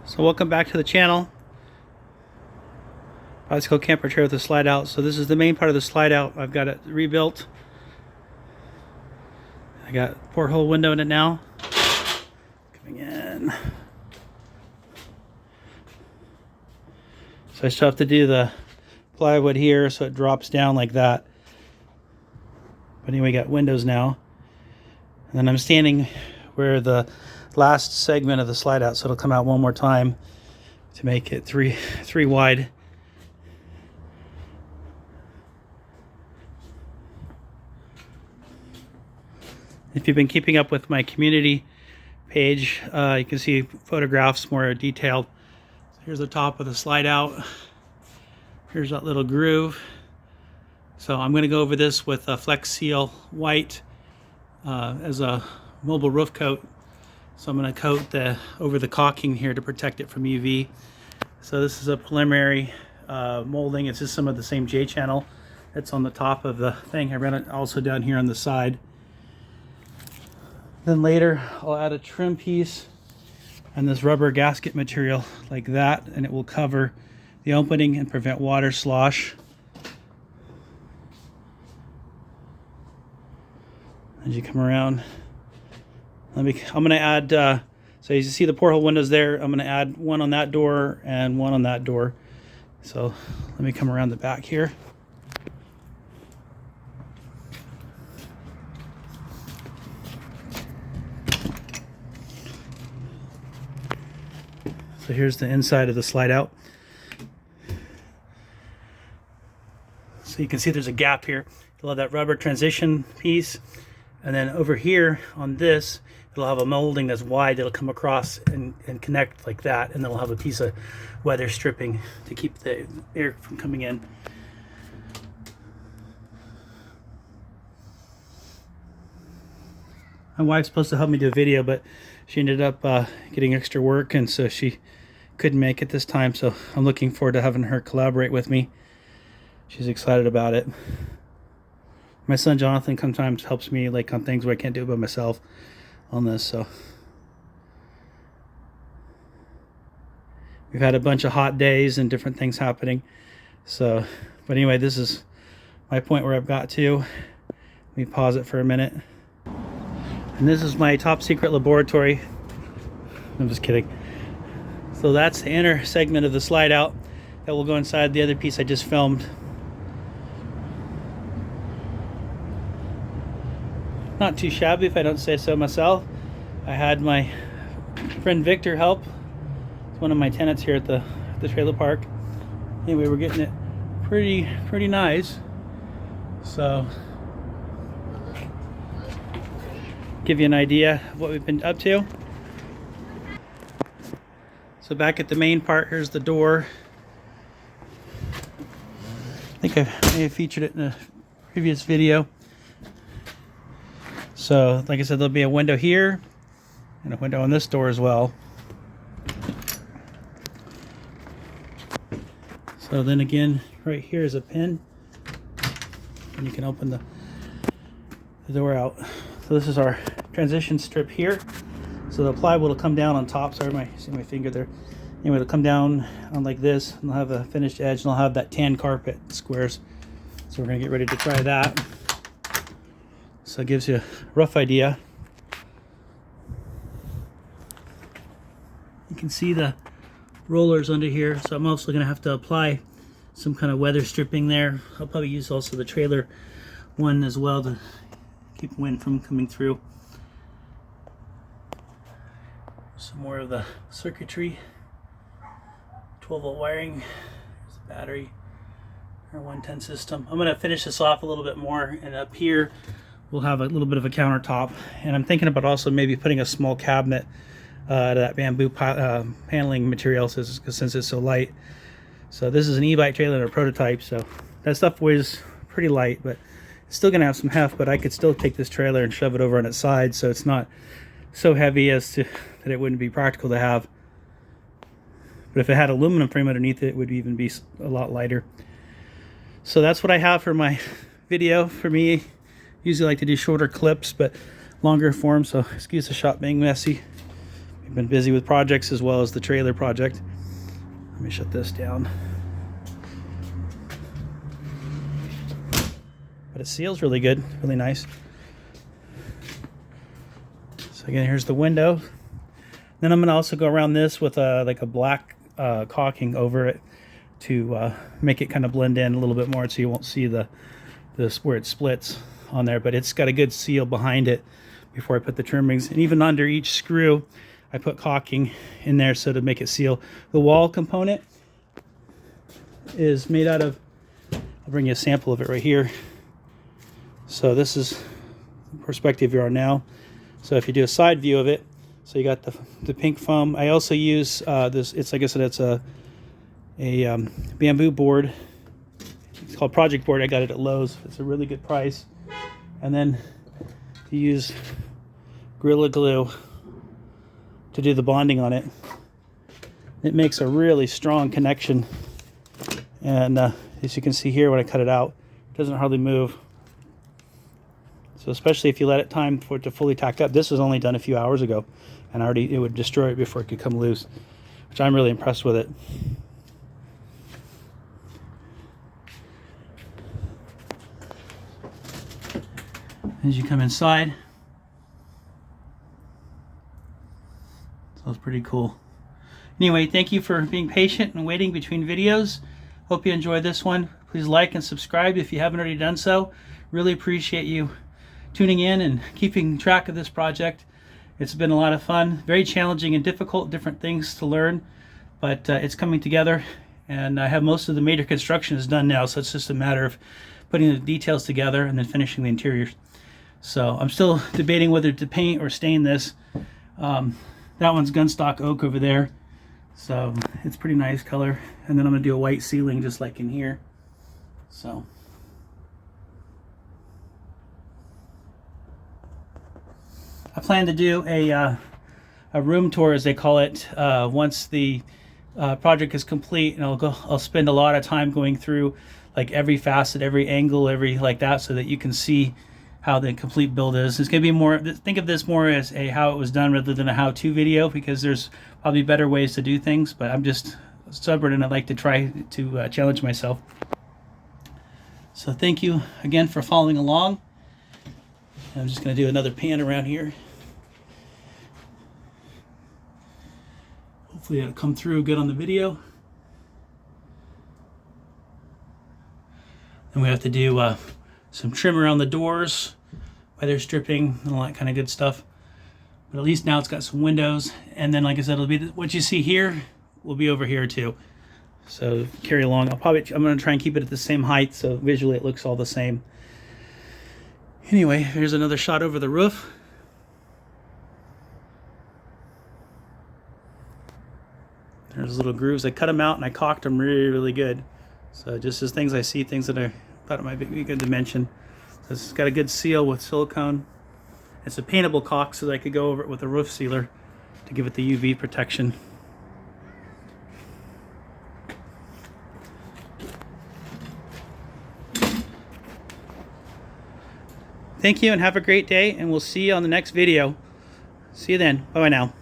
So welcome back to the channel. Bicycle camper chair with a slide out. So this is the main part of the slide out. I've got it rebuilt. I got a porthole window in it now. Coming in. So I still have to do the plywood here so it drops down like that. But anyway, got windows now. And then I'm standing where the last segment of the slide out, so it'll come out one more time to make it three wide. If you've been keeping up with my community page, you can see photographs more detailed. So here's the top of the slide out. Here's that little groove. So I'm going to go over this with a Flex Seal white as a mobile roof coat. So I'm going to coat over the caulking here to protect it from UV. So this is a preliminary molding. It's just some of the same J channel that's on the top of the thing. I ran it also down here on the side. Then later I'll add a trim piece and this rubber gasket material like that, and it will cover the opening and prevent water slosh. As you come around, I'm going to add, so you see the porthole windows there, I'm going to add one on that door and one on that door. So let me come around the back here. So here's the inside of the slide out. So you can see there's a gap here. It'll have that rubber transition piece. And then over here on this, it'll have a molding that's wide that'll come across and connect like that. And then it'll have a piece of weather stripping to keep the air from coming in. My wife's supposed to help me do a video, but she ended up getting extra work, and so she couldn't make it this time. So I'm looking forward to having her collaborate with me. She's excited about it. My son Jonathan sometimes helps me like on things where I can't do it by myself on this. So we've had a bunch of hot days and different things happening. So, but anyway, this is my point where I've got to. Let me pause it for a minute. And this is my top secret laboratory. I'm just kidding. So that's the inner segment of the slide out that will go inside the other piece I just filmed. Not too shabby if I don't say so myself. I had my friend Victor help. It's one of my tenants here at the trailer park. Anyway, we're getting it pretty nice. So give you an idea of what we've been up to. So back at the main part, here's the door. I think I may have featured it in a previous video. So, like I said, there'll be a window here and a window on this door as well. So then again, right here is a pin, and you can open the door out. So this is our transition strip here. So the plywood will come down on top. Sorry, see my finger there. Anyway, it'll come down on like this, and I'll have a finished edge, and I'll have that tan carpet squares. So we're gonna get ready to try that. So it gives you a rough idea. You can see the rollers under here. So I'm also going to have to apply some kind of weather stripping there. I'll probably use also the trailer one as well to keep wind from coming through. Some more of the circuitry. 12-volt wiring. There's the battery. Our 110 system. I'm going to finish this off a little bit more, and up here we'll have a little bit of a countertop, and I'm thinking about also maybe putting a small cabinet to that bamboo paneling material since it's so light. So this is an e-bike trailer and a prototype, so that stuff weighs pretty light, but it's still gonna have some heft. But I could still take this trailer and shove it over on its side, so it's not so heavy as to that it wouldn't be practical to have. But if it had aluminum frame underneath it, it would even be a lot lighter. So that's what I have for my video. For me, usually like to do shorter clips, but longer form, so excuse the shot being messy. We've been busy with projects as well as the trailer project. Let me shut this down. But it seals really good, really nice. So again, here's the window. Then I'm going to also go around this with like a black caulking over it to make it kind of blend in a little bit more, so you won't see this where it splits on there. But it's got a good seal behind it before I put the trim rings. And even under each screw, I put caulking in there so to make it seal. The wall component is made out of, I'll bring you a sample of it right here. So this is the perspective you're on now. So if you do a side view of it, so you got the pink foam. I also use this, it's like I said, it's a bamboo board. It's called Project Board. I got it at Lowe's. It's a really good price. And then you use Gorilla Glue to do the bonding on it. It makes a really strong connection. And as you can see here, when I cut it out, it doesn't hardly move. So especially if you let it time for it to fully tack up. This was only done a few hours ago, and it would destroy it before it could come loose, which I'm really impressed with it. As you come inside, so it's pretty cool. Anyway, thank you for being patient and waiting between videos. Hope you enjoyed this one. Please like and subscribe if you haven't already done so. Really appreciate you tuning in and keeping track of this project. It's been a lot of fun, very challenging and difficult, different things to learn, but it's coming together, and I have most of the major construction is done now, so it's just a matter of putting the details together and then finishing the interiors. So I'm still debating whether to paint or stain this. That one's gunstock oak over there, so it's pretty nice color. And then I'm going to do a white ceiling just like in here. So I plan to do a room tour, as they call it, once the project is complete, and I'll spend a lot of time going through like every facet, every angle, every like that, so that you can see how the complete build is. It's going to be more, think of this more as a how it was done rather than a how-to video, because there's probably better ways to do things, but I'm just stubborn and I like to try to challenge myself. So thank you again for following along. I'm just going to do another pan around here. Hopefully it'll come through good on the video. Then we have to do some trim around the doors, weather stripping, and all that kind of good stuff. But at least now it's got some windows. And then, like I said, it'll be what you see here will be over here too. So carry along. I'm going to try and keep it at the same height, so visually it looks all the same. Anyway, here's another shot over the roof. There's little grooves. I cut them out and I caulked them really, really good. So just as things I see, things that I thought it might be good to mention. So it's got a good seal with silicone. It's a paintable caulk, so that I could go over it with a roof sealer to give it the UV protection. Thank you and have a great day, and we'll see you on the next video. See you then. Bye-bye now.